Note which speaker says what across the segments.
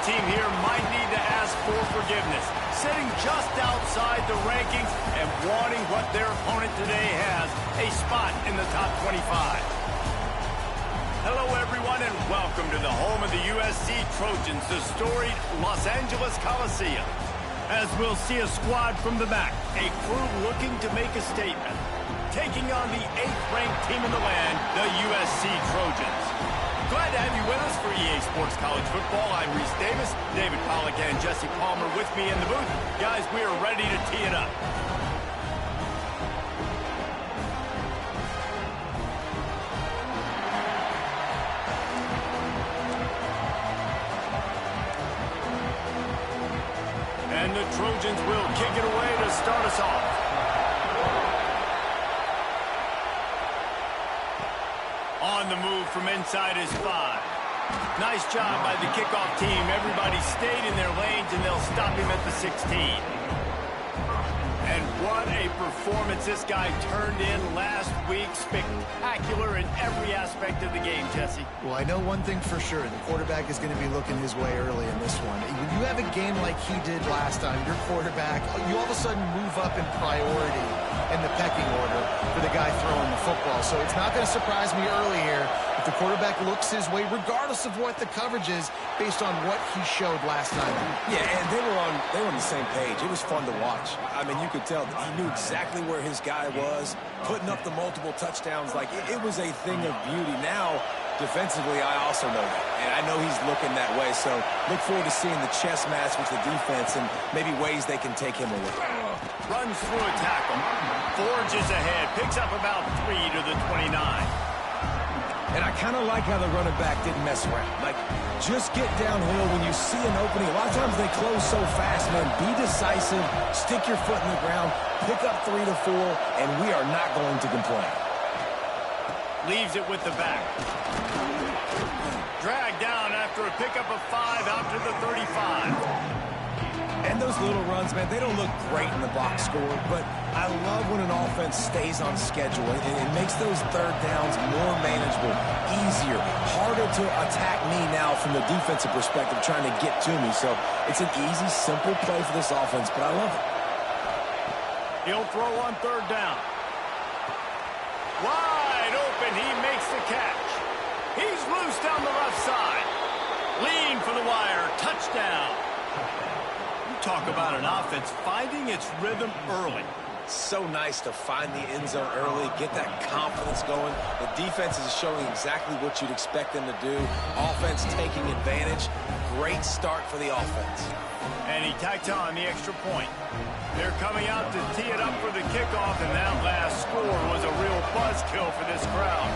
Speaker 1: team here might need to ask for forgiveness, sitting just outside the rankings and wanting what their opponent today has, a spot in the top 25. Hello, everyone, and welcome to the home of the USC Trojans, the storied Los Angeles Coliseum. As we'll see a squad from the back, a crew looking to make a statement, taking on the 8th-ranked team in the land, the USC Trojans. Glad to have you with us for EA Sports College Football. I'm Reese Davis, David Pollack and Jesse Palmer with me in the booth. Guys, we are ready to tee it up. And the Trojans will kick it away to start us off. On the move from inside is 5. Nice job by the kickoff team. Everybody stayed in their lanes, and they'll stop him at the 16. And what a performance this guy turned in last week. Spectacular in every aspect of the game, Jesse.
Speaker 2: Well, I know one thing for sure. The quarterback is going to be looking his way early in this one. When you have a game like he did last time, your quarterback, you all of a sudden move up in priority in the pecking order for the guy throwing the football. So it's not going to surprise me early here if the quarterback looks his way, regardless of what the coverage is, based on what he showed last time.
Speaker 3: Yeah, and they were on the same page. It was fun to watch. I mean, you could tell that he knew exactly where his guy was, putting up the multiple touchdowns. Like, it was a thing of beauty. Now, defensively, I also know that. And I know he's looking that way. So look forward to seeing the chess match with the defense and maybe ways they can take him away.
Speaker 1: Runs through a tackle. Forges ahead. Picks up about 3 to the 29.
Speaker 3: And I kind of like how the running back didn't mess around. Like, just get downhill when you see an opening. A lot of times they close so fast, man. Be decisive. Stick your foot in the ground. Pick up 3 to 4, and we are not going to complain.
Speaker 1: Leaves it with the back. Dragged down after a pickup of 5 out to the 35.
Speaker 3: And those little runs, man, they don't look great in the box score, but I love when an offense stays on schedule. It makes those third downs more manageable, easier, harder to attack me now from the defensive perspective trying to get to me. So it's an easy, simple play for this offense, but I love it.
Speaker 1: He'll throw on 3rd down. Wide open, he makes the catch. He's loose down the left side. Lean for the wire, touchdown. Talk about an offense finding its rhythm early.
Speaker 3: So nice to find the end zone early, get that confidence going. The defense is showing exactly what you'd expect them to do. Offense taking advantage. Great start for the offense.
Speaker 1: And he tacked on the extra point. They're coming out to tee it up for the kickoff, and that last score was a real buzzkill for this crowd.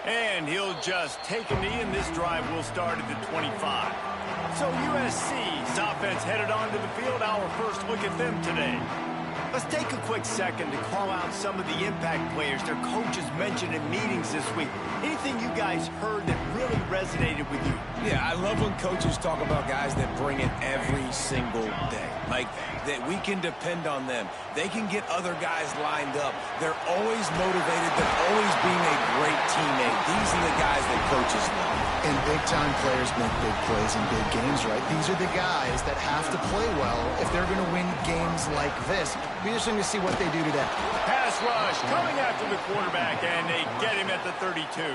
Speaker 1: And he'll just take a knee, and this drive will start at the 25. So USC's offense headed onto the field. Our first look at them today. Let's take a quick second to call out some of the impact players their coaches mentioned in meetings this week. Anything you guys heard that really resonated with you?
Speaker 3: Yeah, I love when coaches talk about guys that bring it every single day. Like, that we can depend on them. They can get other guys lined up. They're always motivated. They're always being a great teammate. These are the guys that coaches love.
Speaker 2: And big-time players make big plays in big games, right? These are the guys that have to play well if they're going to win games like this. Be interesting to see what they do today.
Speaker 1: Pass rush coming after the quarterback, and they get him at the 32.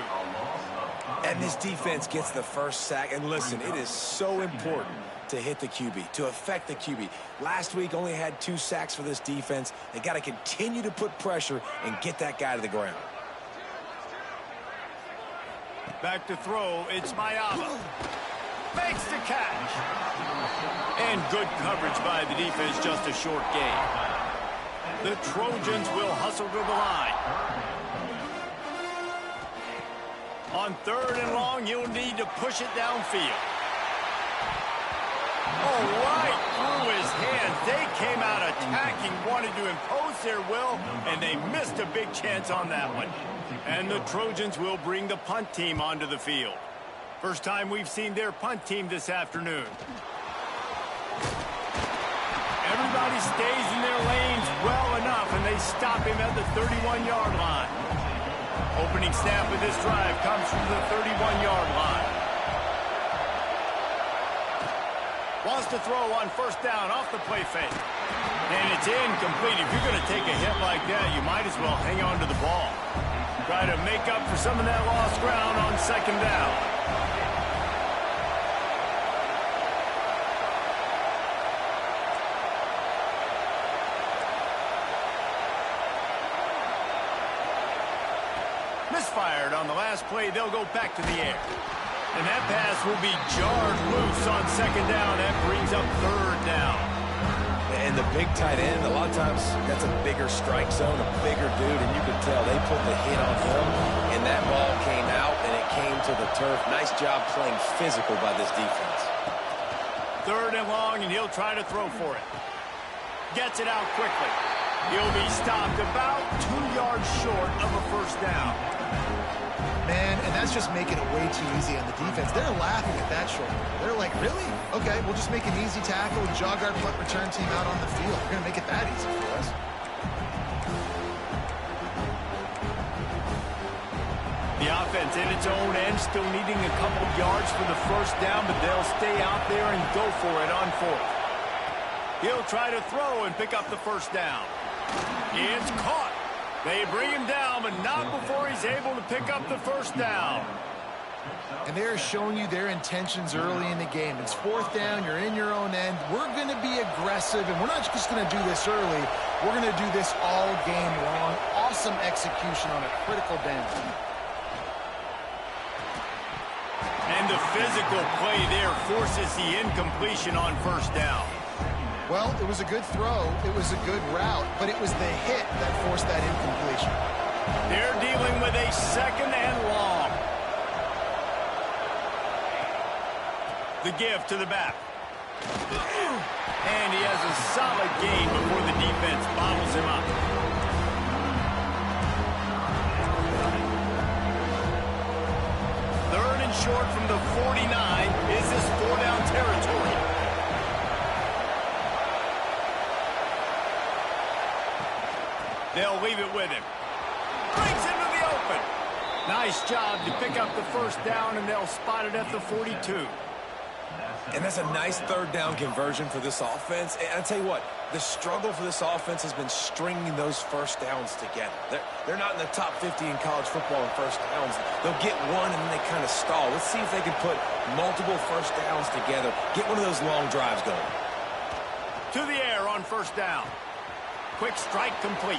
Speaker 3: And this defense gets the first sack. And listen, it is so important to hit the QB, to affect the QB. Last week only had 2 sacks for this defense. They got to continue to put pressure and get that guy to the ground.
Speaker 1: Back to throw, it's Mayava. Makes the catch. And good coverage by the defense, just a short gain. The Trojans will hustle to the line. On 3rd and long, you'll need to push it downfield. Oh, right through his hands. They came out attacking, wanted to impose their will, and they missed a big chance on that one. And the Trojans will bring the punt team onto the field. First time we've seen their punt team this afternoon. Everybody stays in their lanes well enough, and they stop him at the 31-yard line. Opening snap of this drive comes from the 31-yard line. Wants to throw on first down off the play fake. And it's incomplete. If you're going to take a hit like that, you might as well hang on to the ball. Try to make up for some of that lost ground on second down. Misfired on the last play. They'll go back to the air. And that pass will be jarred loose on second down. That brings up third down.
Speaker 3: And the big tight end, a lot of times that's a bigger strike zone, a bigger dude, and you could tell they put the hit on him, and that ball came out, and it came to the turf. Nice job playing physical by this defense.
Speaker 1: Third and long, and he'll try to throw for it. Gets it out quickly. He'll be stopped about 2 yards short of a first down.
Speaker 2: Man, and that's just making it way too easy on the defense. They're laughing at that short. They're like, really? Okay, we'll just make an easy tackle and jog our punt return team out on the field. We're going to make it that easy for us.
Speaker 1: The offense in its own end, still needing a couple yards for the first down, but they'll stay out there and go for it on fourth. He'll try to throw and pick up the first down. It's caught. They bring him down, but not before he's able to pick up the first down.
Speaker 2: And they're showing you their intentions early in the game. It's fourth down. You're in your own end. We're going to be aggressive, and we're not just going to do this early. We're going to do this all game long. Awesome execution on a critical down.
Speaker 1: And the physical play there forces the incompletion on first down.
Speaker 2: Well, it was a good throw. It was a good route, but it was the hit that forced that incompletion.
Speaker 1: They're dealing with a second and long. The give to the back. And he has a solid gain before the defense bottles him up. Third and short from the 49. Is this four-down territory? They'll leave it with him. Brings him to the open. Nice job to pick up the first down, and they'll spot it at the 42.
Speaker 3: And that's a nice third down conversion for this offense. And I tell you what, the struggle for this offense has been stringing those first downs together. They're not in the top 50 in college football in first downs. They'll get one, and then they kind of stall. Let's see if they can put multiple first downs together. Get one of those long drives going.
Speaker 1: To the air on first down. Quick strike complete.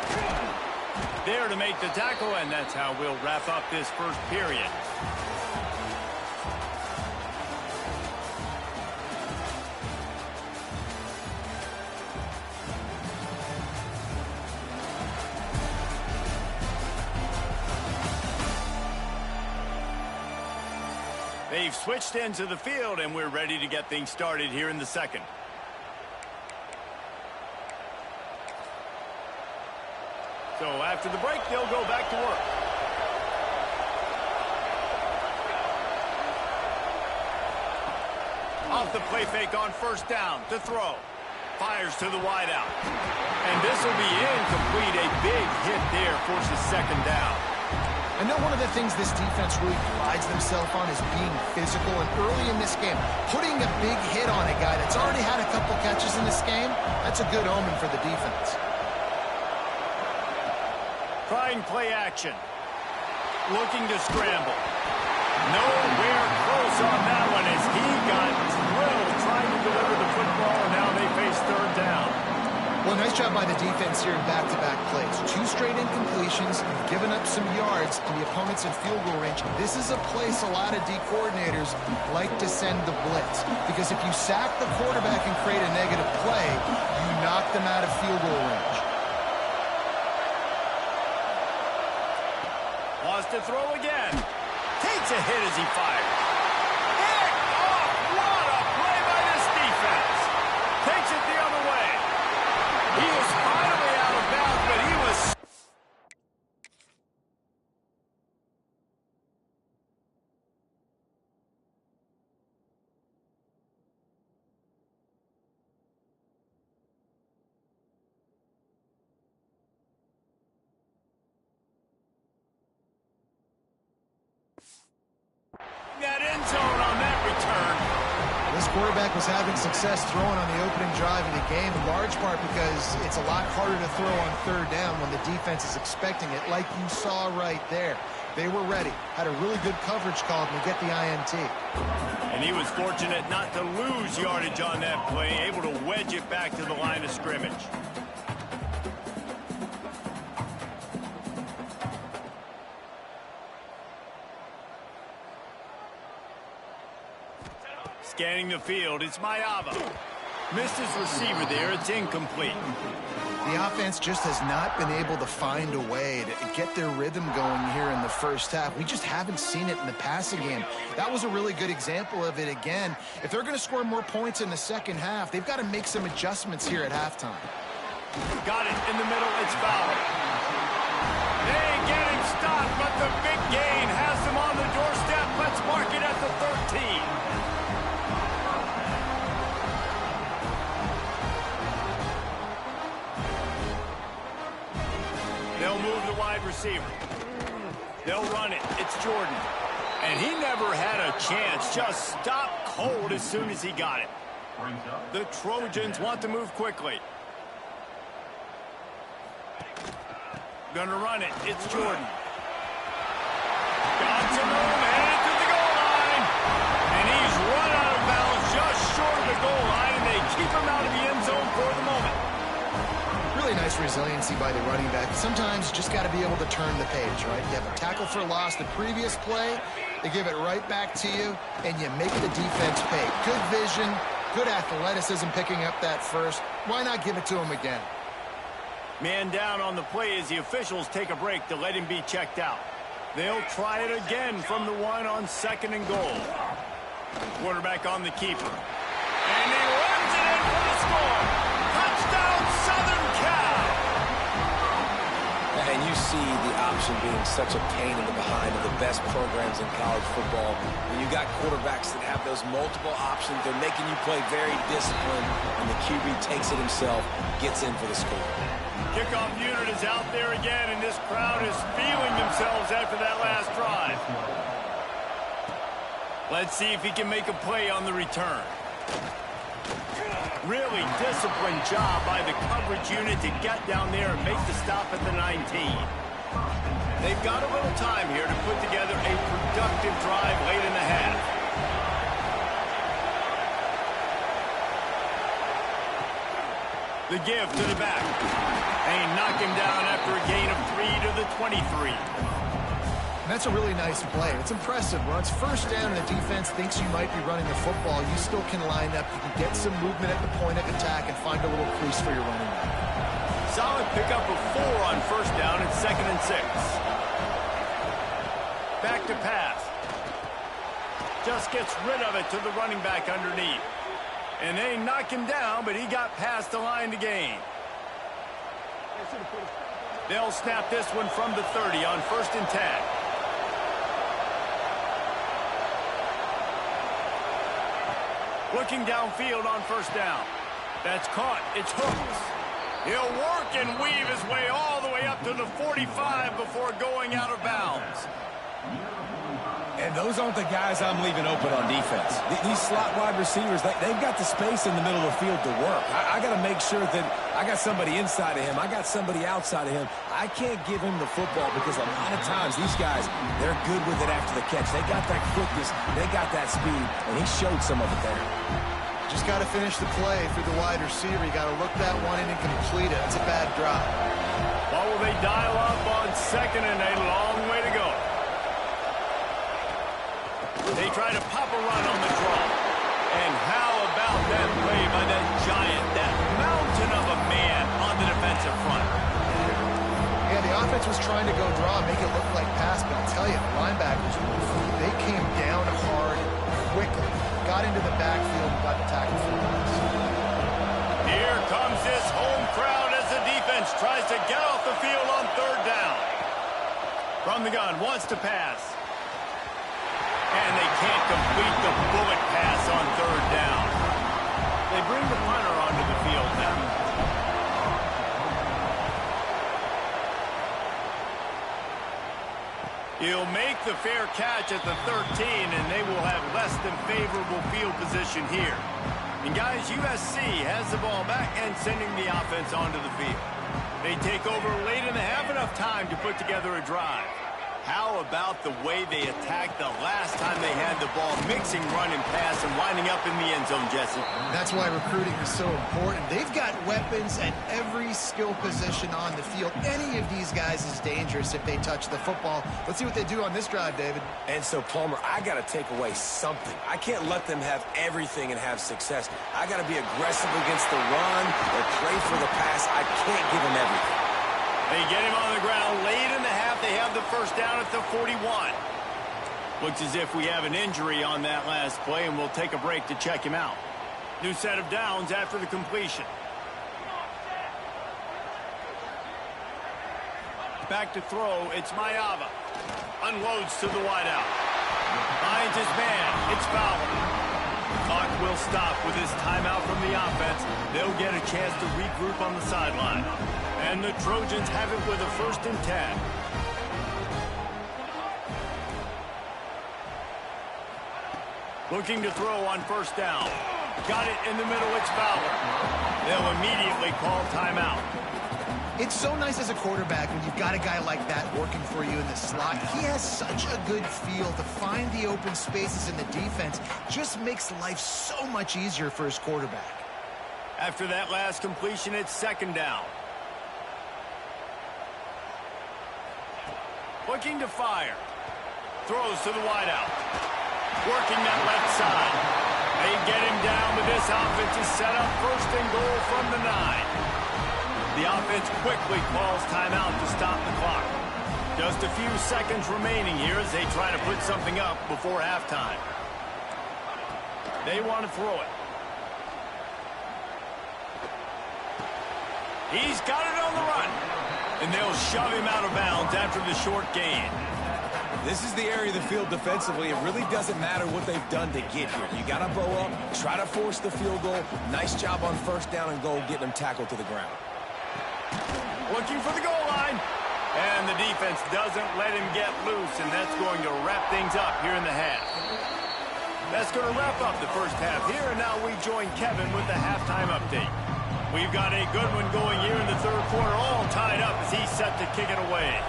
Speaker 1: There to make the tackle, and that's how we'll wrap up this first period. They've switched into the field, and we're ready to get things started here in the second. So after the break, they'll go back to work. Off the play fake on first down to throw. Fires to the wideout. And this will be incomplete. A big hit there forces second down.
Speaker 2: I know one of the things this defense really prides themselves on is being physical, and early in this game, putting a big hit on a guy that's already had a couple catches in this game, that's a good omen for the defense.
Speaker 1: Trying play action. Looking to scramble. Nowhere close on that one as he got drilled trying to deliver the football, and now they face third down.
Speaker 2: Well, nice job by the defense here in back-to-back plays. 2 straight incompletions, you've given up some yards to the opponents in field goal range. This is a place a lot of D coordinators like to send the blitz, because if you sack the quarterback and create a negative play, you knock them out of field goal range.
Speaker 1: Wants to throw again. Takes a hit as he fires. Hit off! What a play by this defense. Takes it the other way. He was finally out of bounds, but he was...
Speaker 2: quarterback was having success throwing on the opening drive of the game, in large part because it's a lot harder to throw on third down when the defense is expecting it, like you saw right there. They were ready, had a really good coverage call to get the INT.
Speaker 1: And he was fortunate not to lose yardage on that play, able to wedge it back to the line of scrimmage. Scanning the field, it's Mayava. Missed his receiver there, it's incomplete.
Speaker 2: The offense just has not been able to find a way to get their rhythm going here in the first half. We just haven't seen it in the passing game. That was a really good example of it again. If they're going to score more points in the second half, they've got to make some adjustments here at halftime.
Speaker 1: Got it in the middle, it's Fowler. They ain't getting stopped, but the big gain has them on the doorstep. Let's mark it at the 13. They'll move the wide receiver. They'll run it. It's Jordan. And he never had a chance. Just stopped cold as soon as he got it. The Trojans want to move quickly. Gonna run it. It's Jordan. Got some room, headed to the goal line. And he's run out of bounds just short of the goal line, and they keep him out of the end zone for the moment.
Speaker 2: Really nice resiliency by the running back. Sometimes you just got to be able to turn the page, right? You have a tackle for loss the previous play, they give it right back to you, and you make the defense pay. Good vision, good athleticism picking up that first. Why not give it to him again?
Speaker 1: Man down on the play as the officials take a break to let him be checked out. They'll try it again from the one on 2nd and goal. Quarterback on the keeper. And he runs it in for the score. Touchdown, Southern Cal.
Speaker 3: And you see the option being such a pain in the behind of the best programs in college football. When you got quarterbacks that have those multiple options, they're making you play very disciplined, and the QB takes it himself, gets in for the score.
Speaker 1: Kickoff unit is out there again, and this crowd is feeling themselves after that last drive. Let's see if he can make a play on the return. Really disciplined job by the coverage unit to get down there and make the stop at the 19. They've got a little time here to put together a productive drive late in the half. The give to the back. They knock him down after a gain of 3 to the 23.
Speaker 2: That's a really nice play. It's impressive. When it's first down and the defense thinks you might be running the football, you still can line up. You can get some movement at the point of attack and find a little crease for your running back.
Speaker 1: Solid pickup of 4 on first down and 2nd and 6. Back to pass. Just gets rid of it to the running back underneath. And they knock him down, but he got past the line to gain. They'll snap this one from the 30 on 1st and 10. Looking downfield on first down. That's caught. It's Hooks. He'll work and weave his way all the way up to the 45 before going out of bounds.
Speaker 3: And those aren't the guys I'm leaving open on defense. These slot wide receivers, they've got the space in the middle of the field to work. I got to make sure that I got somebody inside of him. I got somebody outside of him. I can't give him the football because a lot of times these guys, they're good with it after the catch. They got that quickness. They got that speed, and he showed some of it there.
Speaker 2: Just got to finish the play for the wide receiver. You got to look that one in and complete it. It's a bad drop.
Speaker 1: What will they dial up on 2nd and a long way to go? They try to pop a run on the draw. And how about that play by that giant, that mountain of a man on the defensive front?
Speaker 2: Yeah, the offense was trying to go draw and make it look like pass, but I'll tell you, the linebackers, they came down hard quickly, got into the backfield and got the tackle for loss.
Speaker 1: Here comes this home crowd as the defense tries to get off the field on 3rd down. From the gun, wants to pass. And they can't complete the bullet pass on 3rd down. They bring the punter onto the field now. He'll make the fair catch at the 13, and they will have less than favorable field position here. And guys, USC has the ball back and sending the offense onto the field. They take over late in the half, enough time to put together a drive. How about the way they attacked the last time they had the ball, mixing run and pass and winding up in the end zone, Jesse?
Speaker 2: That's why recruiting is so important. They've got weapons at every skill position on the field. Any of these guys is dangerous if they touch the football. Let's see what they do on this drive, David.
Speaker 3: And so, Palmer, I got to take away something. I can't let them have everything and have success. I got to be aggressive against the run or play for the pass. I can't give them everything.
Speaker 1: They get him on the ground late in the half. They have the first down at the 41. Looks as if we have an injury on that last play, and we'll take a break to check him out. New set of downs after the completion. Back to throw, it's Maiava. Unloads to the wideout. Finds his man, it's Fowler. Clock will stop with his timeout from the offense. They'll get a chance to regroup on the sideline. And the Trojans have it with a 1st and 10. Looking to throw on 1st down. Got it in the middle, it's Fowler. They'll immediately call timeout.
Speaker 2: It's so nice as a quarterback when you've got a guy like that working for you in the slot. He has such a good feel to find the open spaces in the defense. Just makes life so much easier for his quarterback.
Speaker 1: After that last completion, it's 2nd down. Looking to fire. Throws to the wideout. Working that left side. They get him down with this offensive setup. 1st and goal from the 9. The offense quickly calls timeout to stop the clock. Just a few seconds remaining here as they try to put something up before halftime. They want to throw it. He's got it on the run. And they'll shove him out of bounds after the short gain.
Speaker 3: This is the area of the field defensively. It really doesn't matter what they've done to get here. You got to bow up, try to force the field goal. Nice job on 1st down and goal, getting them tackled to the ground.
Speaker 1: Looking for the goal line. And the defense doesn't let him get loose, and that's going to wrap things up here in the half. That's going to wrap up the first half here, and now we join Kevin with the halftime update. We've got a good one going here in the 3rd quarter, all tied up as he's set to kick it away.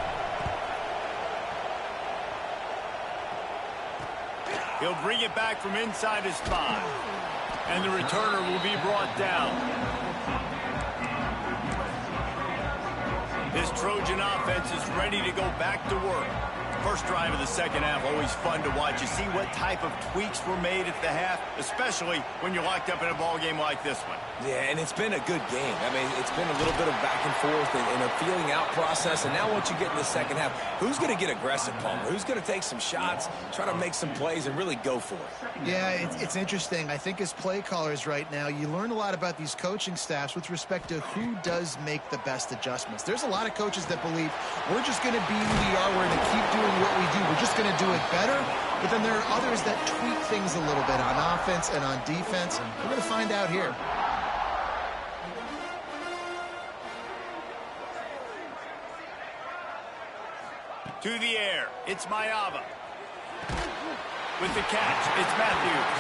Speaker 1: He'll bring it back from inside his 5. And the returner will be brought down. This Trojan offense is ready to go back to work. First drive of the 2nd half, always fun to watch. You see what type of tweaks were made at the half, especially when you're locked up in a ball game like this one.
Speaker 3: Yeah, and it's been a good game. I mean, it's been a little bit of back and forth and a feeling out process. And now once you get in the 2nd half, who's going to get aggressive, Palmer? Who's going to take some shots, try to make some plays, and really go for it?
Speaker 2: Yeah, it's interesting. I think as play callers right now, you learn a lot about these coaching staffs with respect to who does make the best adjustments. There's a lot of coaches that believe we're just going to be who we are. We're going to keep doing what we do. We're just going to do it better. But then there are others that tweak things a little bit on offense and on defense. We're going to find out here.
Speaker 1: To the air, it's Maiava. With the catch, it's Matthews.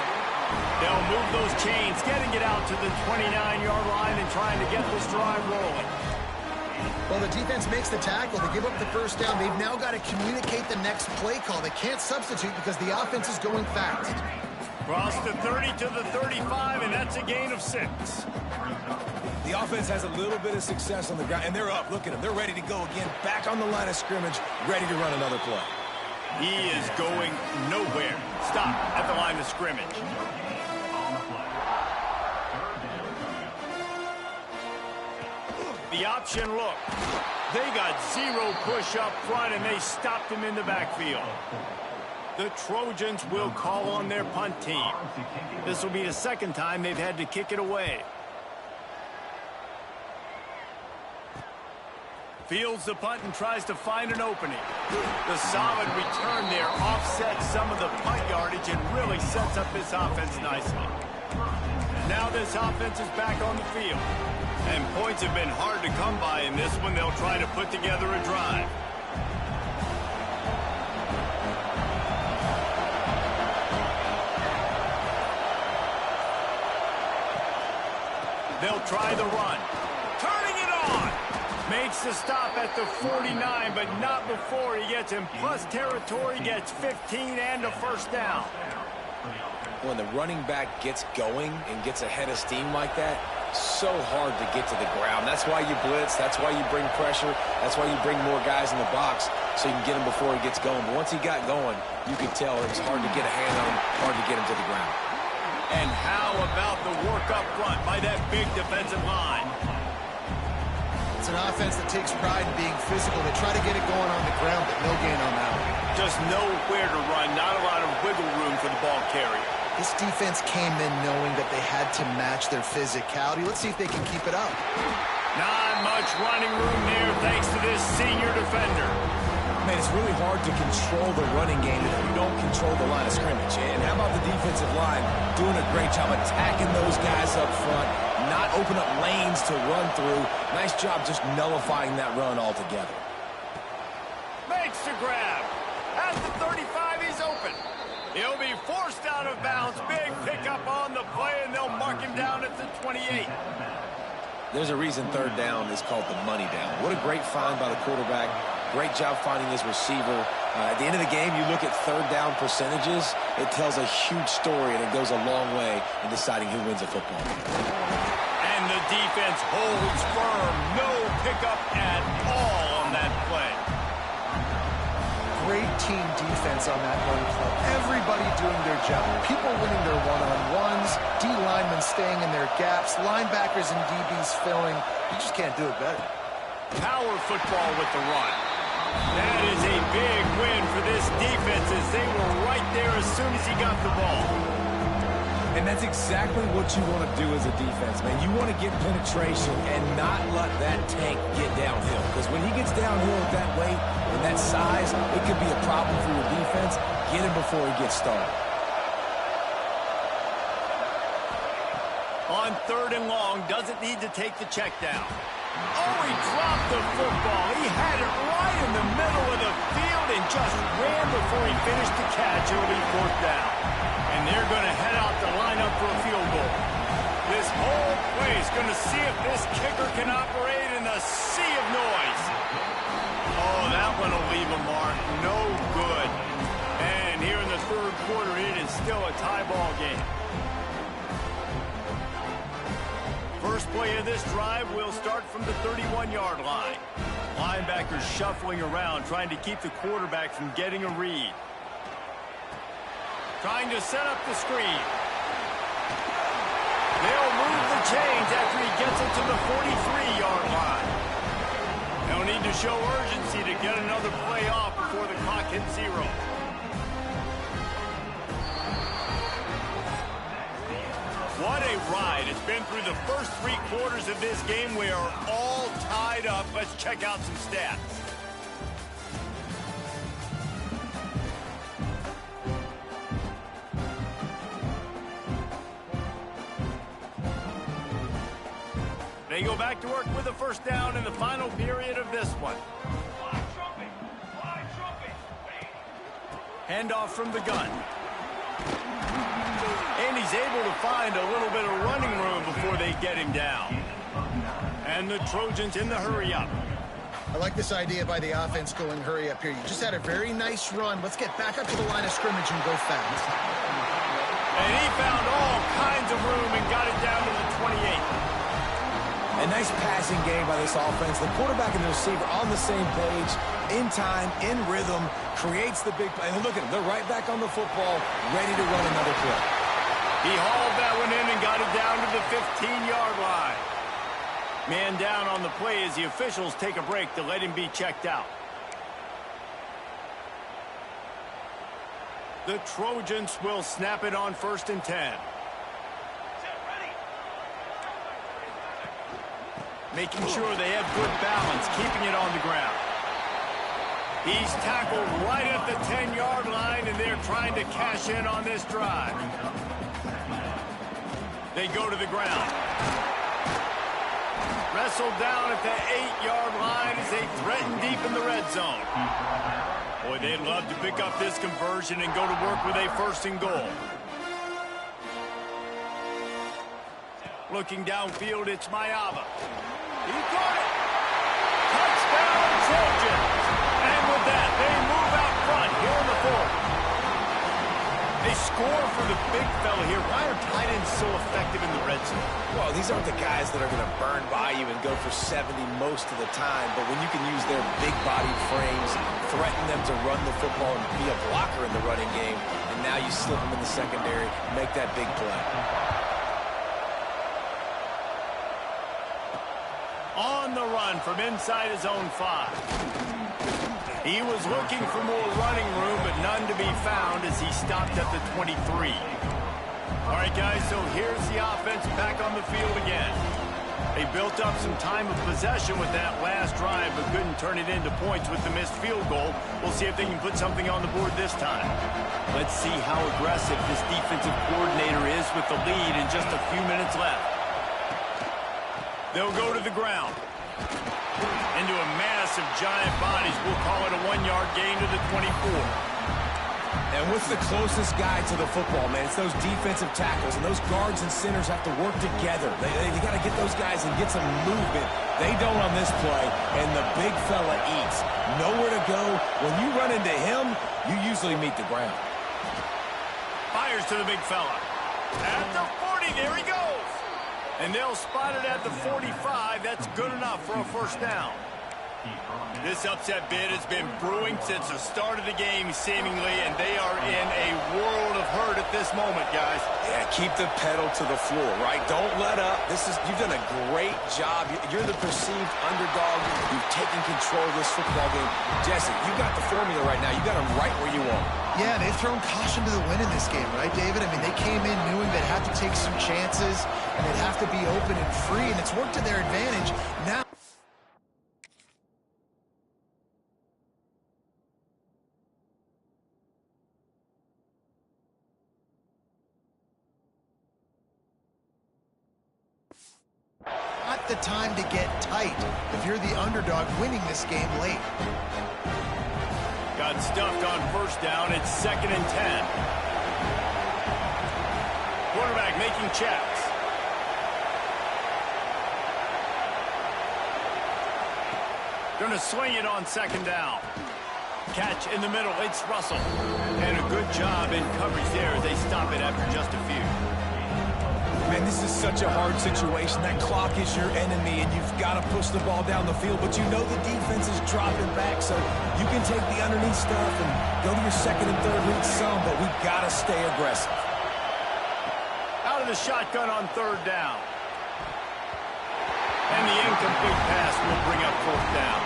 Speaker 1: They'll move those chains, getting it out to the 29-yard line and trying to get this drive rolling.
Speaker 2: Well, the defense makes the tackle. They give up the 1st down. They've now got to communicate the next play call. They can't substitute because the offense is going fast.
Speaker 1: Cross the 30 to the 35, and that's a gain of 6.
Speaker 3: The offense has a little bit of success on the ground, and they're up. Look at them. They're ready to go again. Back on the line of scrimmage, ready to run another play.
Speaker 1: He is going nowhere. Stop at the line of scrimmage. The option look. They got 0 push up front, and they stopped him in the backfield. The Trojans will call on their punt team. This will be the 2nd time they've had to kick it away. Fields the punt and tries to find an opening. The solid return there offsets some of the punt yardage and really sets up this offense nicely. Now this offense is back on the field. And points have been hard to come by in this one. They'll try to put together a drive. They'll try the run. Turning it on. Makes the stop at the 49, but not before he gets in plus territory, gets 15 and a first down.
Speaker 3: When the running back gets going and gets ahead of steam like that, so hard to get to the ground. That's why you blitz. That's why you bring pressure. That's why you bring more guys in the box so you can get him before he gets going. But once he got going, you could tell it was hard to get a hand on him, hard to get him to the ground.
Speaker 1: And how about the work up front by that big defensive line?
Speaker 2: It's an offense that takes pride in being physical. They try to get it going on the ground, but no gain on that one.
Speaker 1: Just nowhere to run, not a lot of wiggle room for the ball carrier.
Speaker 2: This defense came in knowing that they had to match their physicality. Let's see if they can keep it up.
Speaker 1: Not much running room there thanks to this senior defender.
Speaker 3: Man, it's really hard to control the running game if you don't control the line of scrimmage. And how about the defensive line doing a great job attacking those guys up front, not open up lanes to run through. Nice job just nullifying that run altogether.
Speaker 1: Makes the grab. At the 35, he's open. He'll be forced out of bounds. Big pickup on the play, and they'll mark him down at the 28.
Speaker 3: There's a reason third down is called the money down. What a great find by the quarterback. Great job finding his receiver. At the end of the game, you look at third down percentages. It tells a huge story, and it goes a long way in deciding who wins a football game.
Speaker 1: And the defense holds firm. No pickup at all on that play.
Speaker 2: Great team defense on that run club. Everybody doing their job. People winning their one-on-ones. D linemen staying in their gaps. Linebackers and DBs filling. You just can't do it better.
Speaker 1: Power football with the run. That is a big win for this defense as they were right there as soon as he got the ball.
Speaker 3: And that's exactly what you want to do as a defense, man. You want to get penetration and not let that tank get downhill. Because when he gets downhill at that weight and that size, it could be a problem for your defense. Get him before he gets started.
Speaker 1: On third and long, doesn't need to take the check down. Oh, he dropped the football. He had it right in the middle of the field and just ran before he finished the catch. It'll be fourth down. And they're going to head out the lineup for a field goal. This whole play is going to see if this kicker can operate in the sea of noise. Oh, that one will leave a mark. No good. And here in the third quarter, it is still a tie ball game. First play of this drive will start from the 31-yard line. Linebackers shuffling around, trying to keep the quarterback from getting a read. Trying to set up the screen. They'll move the chains after he gets it to the 43-yard line. They'll need to show urgency to get another play off before the clock hits zero. What a ride. It's been through the first three quarters of this game. We are all tied up. Let's check out some stats. They go back to work with a first down in the final period of this one. Handoff from the gun. And he's able to find a little bit of running room before they get him down. And the Trojans in the hurry-up.
Speaker 2: I like this idea by the offense going hurry up here. You just had a very nice run. Let's get back up to the line of scrimmage and go fast.
Speaker 1: And he found all kinds of room and got it down to the 28.
Speaker 3: A nice passing game by this offense. The quarterback and the receiver on the same page, in time, in rhythm, creates the big play. And look at them. They're right back on the football, ready to run another play.
Speaker 1: He hauled that one in and got it down to the 15-yard line. Man down on the play as the officials take a break to let him be checked out. The Trojans will snap it on 1st and 10. Making sure they have good balance, keeping it on the ground. He's tackled right at the 10-yard line, and they're trying to cash in on this drive. They go to the ground. Wrestled down at the 8-yard line as they threaten deep in the red zone. Boy, they'd love to pick up this conversion and go to work with a 1st and goal. Looking downfield, it's Mayava. He got it. Touchdown, Trojans. And with that, they move out front here in the fourth. They score for the big fella here. Why are tight ends so effective in the red zone?
Speaker 3: Well, these aren't the guys that are going to burn by you and go for 70 most of the time, but when you can use their big-bodied frames, threaten them to run the football and be a blocker in the running game, and now you slip them in the secondary, make that big play.
Speaker 1: On the run from inside his own 5. He was looking for more running room, but none to be found as he stopped at the 23. All right, guys, so here's the offense back on the field again. They built up some time of possession with that last drive, but couldn't turn it into points with the missed field goal. We'll see if they can put something on the board this time. Let's see how aggressive this defensive coordinator is with the lead and just a few minutes left. They'll go to the ground. Into a mass of giant bodies. We'll call it a 1-yard gain to the 24.
Speaker 3: And what's the closest guy to the football, man? It's those defensive tackles, and those guards and centers have to work together. They got to get those guys and get some movement. They don't on this play, and the big fella eats. Nowhere to go. When you run into him, you usually meet the ground.
Speaker 1: Fires to the big fella. At the 40, there he goes. And they'll spot it at the 45. That's good enough for a first down. This upset bid has been brewing since the start of the game, seemingly, and they are in a world of hurt at this moment, guys.
Speaker 3: Yeah, keep the pedal to the floor, right? Don't let up. You've done a great job. You're the perceived underdog. You've taken control of this football game. Jesse, you got the formula right now. You got them right where you want.
Speaker 2: Yeah, they've thrown caution to the wind in this game, right, David? I mean, they came in knowing they'd have to take some chances, and they'd have to be open and free, and it's worked to their advantage. Now, not the time to get tight if you're the underdog winning this game late.
Speaker 1: Got stuffed on first down. It's 2nd and 10. Quarterback making checks. Going to swing it on 2nd down. Catch in the middle. It's Russell. And a good job in coverage there as they stop it after just a few.
Speaker 3: Man, this is such a hard situation. That clock is your enemy, and you've got to push the ball down the field. But you know the defense is dropping back, so you can take the underneath stuff and go to your 2nd and 3rd read some, but we've got to stay aggressive.
Speaker 1: Out of the shotgun on 3rd down. And the incomplete pass will bring up 4th down.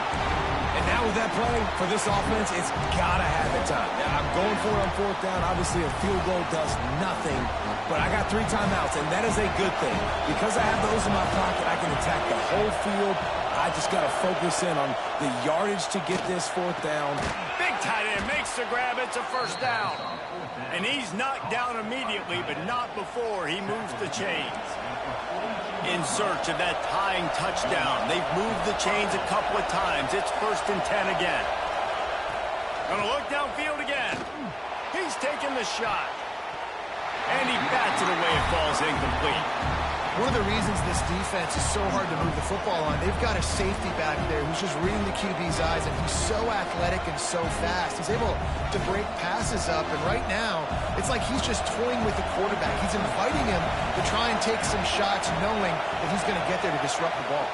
Speaker 3: And now with that play, for this offense, it's got to have it time. Now, I'm going for it on 4th down. Obviously, a field goal does nothing, but I got 3 timeouts, and that is a good thing. Because I have those in my pocket, I can attack the whole field. I just got to focus in on the yardage to get this 4th down.
Speaker 1: Big tight end makes the grab. It's a first down. And he's knocked down immediately, but not before he moves the chains. In search of that tying touchdown. They've moved the chains a couple of times. It's 1st and 10 again. Gonna look downfield again. He's taking the shot. And he bats it away. It falls incomplete.
Speaker 2: One of the reasons this defense is so hard to move the football on, they've got a safety back there who's just reading the QB's eyes, and he's so athletic and so fast. He's able to break passes up, and right now, it's like he's just toying with the quarterback. He's inviting him to try and take some shots, knowing that he's going to get there to disrupt the ball.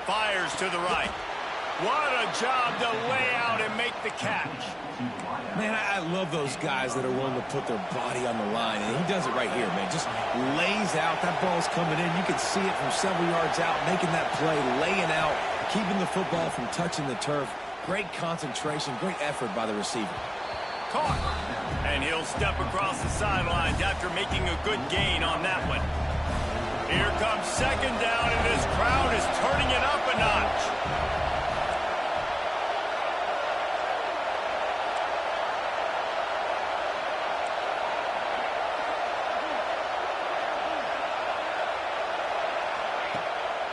Speaker 1: Fires to the right. What a job to lay out and make the catch.
Speaker 3: Man, I love those guys that are willing to put their body on the line, and he does it right here, man. Just lays out. That ball's coming in. You can see it from several yards out, making that play, laying out, keeping the football from touching the turf. Great concentration, great effort by the receiver.
Speaker 1: Caught. And he'll step across the sidelines after making a good gain on that one. Here comes 2nd down, and this crowd is turning it up a notch.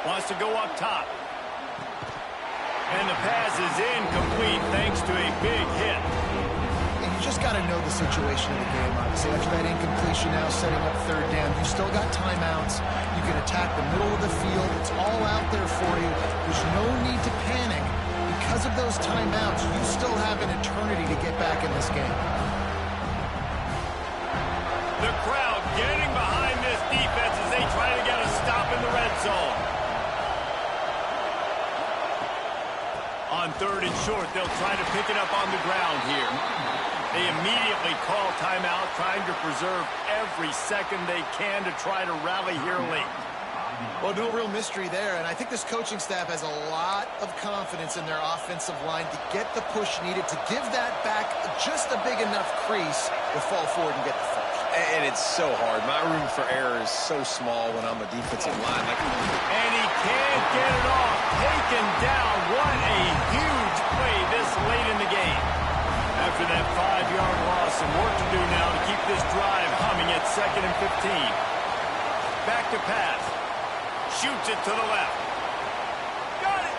Speaker 1: Wants to go up top. And the pass is incomplete thanks to a big hit.
Speaker 2: just got to know the situation of the game, obviously. After that incompletion now, setting up third down, you still got timeouts. You can attack the middle of the field. It's all out there for you. There's no need to panic. Because of those timeouts, you still have an eternity to get back in this game.
Speaker 1: The crowd getting behind this defense as they try to get a stop in the red zone. On third and short, they'll try to pick it up on the ground here. They immediately call timeout, trying to preserve every second they can to try to rally here late.
Speaker 2: Well, no real mystery there, and I think this coaching staff has a lot of confidence in their offensive line to get the push needed to give that back just a big enough crease to fall forward and get the first.
Speaker 3: And it's so hard. My room for error is so small when I'm a defensive line.
Speaker 1: And he can't get it off. Taken down. What a huge play this late in the game. After that 5-yard loss, some work to do now to keep this drive humming at 2nd and 15. Back to pass. Shoots it to the left. Got it.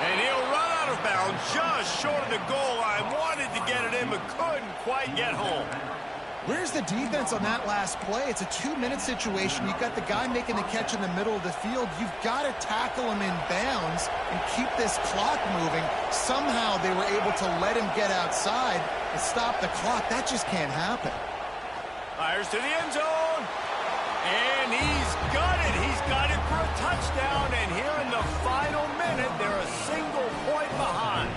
Speaker 1: And he'll run out of bounds just short of the goal line. Wanted to get it in, but couldn't quite get home.
Speaker 2: Where's the defense on that last play? It's a 2-minute situation. You've got the guy making the catch in the middle of the field. You've got to tackle him in bounds and keep this clock moving. Somehow they were able to let him get outside and stop the clock. That just can't happen.
Speaker 1: Fires to the end zone. And he's got it. He's got it for a touchdown. And here in the final minute, they're a single point behind.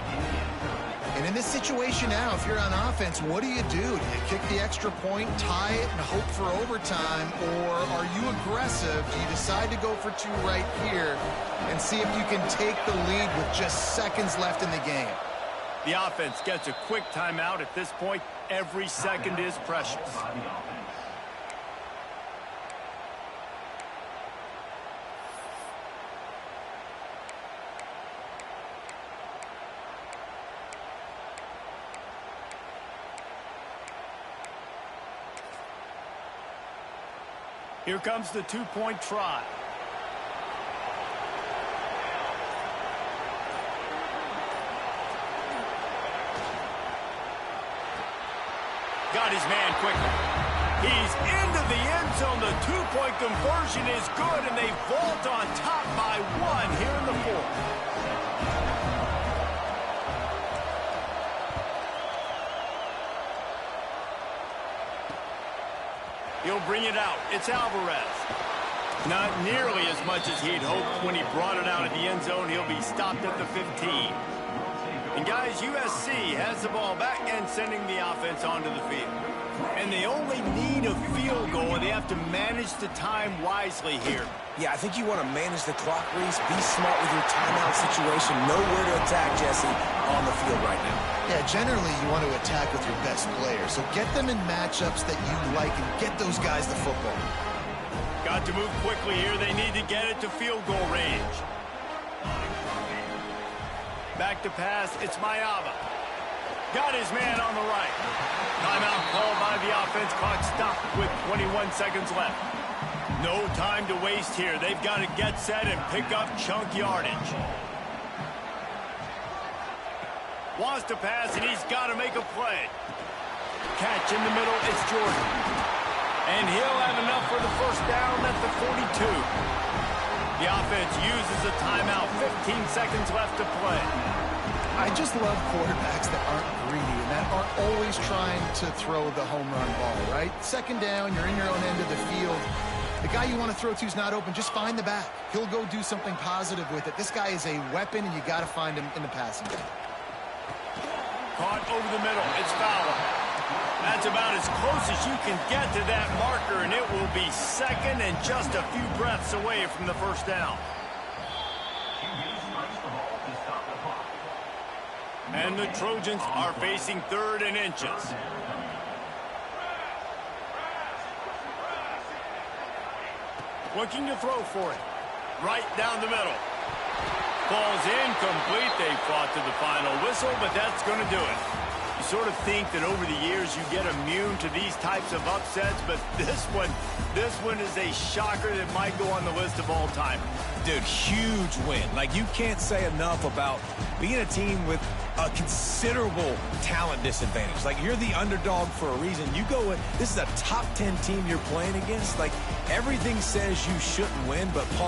Speaker 2: And in this situation now, if you're on offense, what do? Do you kick the extra point, tie it, and hope for overtime? Or are you aggressive? Do you decide to go for 2 right here and see if you can take the lead with just seconds left in the game?
Speaker 1: The offense gets a quick timeout at this point. Every second is precious. Here comes the 2-point try. Got his man quickly. He's into the end zone. The 2-point conversion is good, and they vault on top by 1 here in the 4th. He'll bring it out. It's Alvarez. Not nearly as much as he'd hoped when he brought it out of the end zone. He'll be stopped at the 15. And guys, USC has the ball back and sending the offense onto the field. And they only need a field goal, and they have to manage the time wisely here.
Speaker 3: Yeah, I think you want to manage the clock, Reese. Be smart with your timeout situation. Know where to attack, Jesse, on the field right now.
Speaker 2: Yeah, generally you want to attack with your best players. So get them in matchups that you like and get those guys the football.
Speaker 1: Got to move quickly here. They need to get it to field goal range. Back to pass. It's Mayava. Got his man on the right. Timeout called by the offense. Clock stopped with 21 seconds left. No time to waste here. They've got to get set and pick up chunk yardage. Wants to pass, and he's got to make a play. Catch in the middle. It's Jordan. And he'll have enough for the first down at the 42. The offense uses a timeout. 15 seconds left to play.
Speaker 2: I just love quarterbacks that aren't greedy and that aren't always trying to throw the home run ball, right? Second down, you're in your own end of the field. The guy you want to throw to is not open. Just find the back. He'll go do something positive with it. This guy is a weapon, and you got to find him in the passing game.
Speaker 1: Caught over the middle. It's Fowler. That's about as close as you can get to that marker, and it will be second and just a few breaths away from the first down. And the Trojans are facing 3rd and inches. Looking to throw for it. Right down the middle. Ball's incomplete. They fought to the final whistle, but that's going to do it. You sort of think that over the years you get immune to these types of upsets, but this one is a shocker that might go on the list of all time.
Speaker 3: Dude, huge win. Like, you can't say enough about being a team with a considerable talent disadvantage. Like, you're the underdog for a reason. You go in, this is a top 10 team you're playing against. Like, everything says you shouldn't win, but Paul,